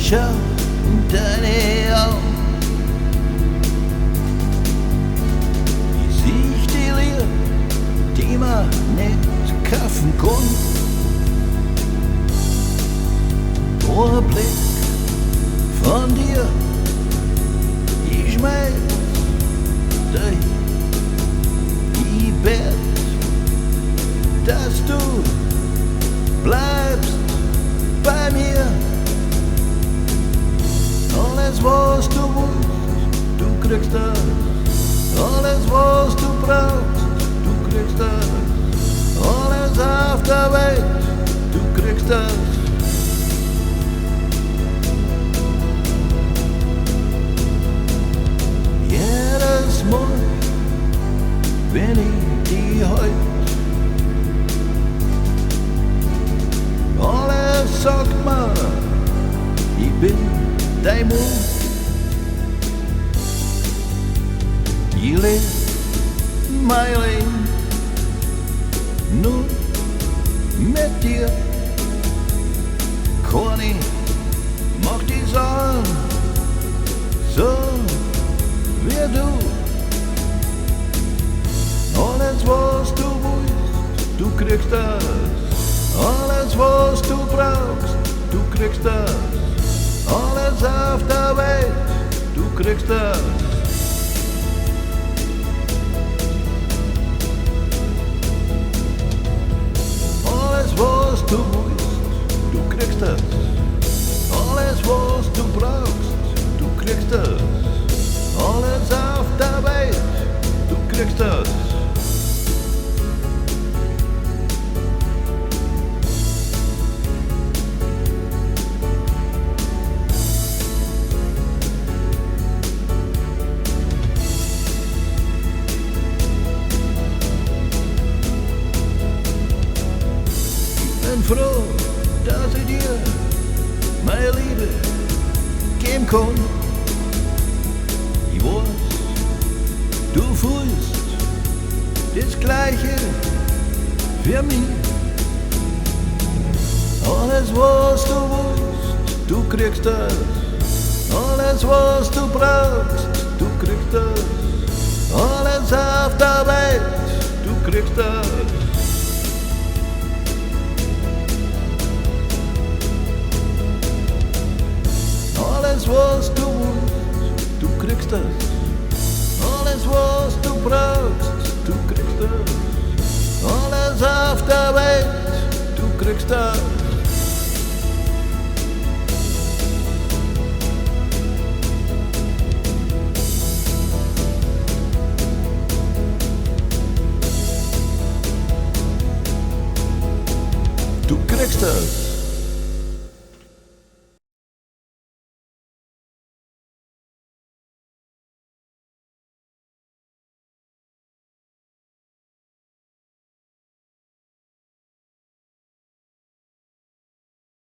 schau in deine Augen. Ich sieh die Liebe, die man nicht kaufen kann. Nur ein Blick von dir, ich schmeiß dich. Ich bett, dass du bleibst bei mir. Alles, was du willst, du kriegst das. Alles, was du brauchst, du kriegst das. Alles auf der Welt, du kriegst das. Jedes Mal, wenn ich die heut, alles sagt mir, ich bin dein Mann. Ich leb mein Leben nur mit dir. Conny, mach die Sachen so wie du. Alles, was du willst, du kriegst das. Alles, was du brauchst, du kriegst das. Alles auf der Welt, du kriegst das. Alles, was du willst, du kriegst das. Alles, was du brauchst, du kriegst das. Alles auf der Welt, du kriegst das. Ich bin froh, dass ich dir meine Liebe geben kann. Ich weiß, du fühlst das Gleiche für mich. Alles, was du willst, du kriegst das. Alles, was du brauchst, du kriegst das. Alles auf der Welt, du kriegst das. Alles, was du willst, du kriegst das. Alles, was du brauchst, du kriegst das. Alles auf der Welt, du kriegst das. Du kriegst das.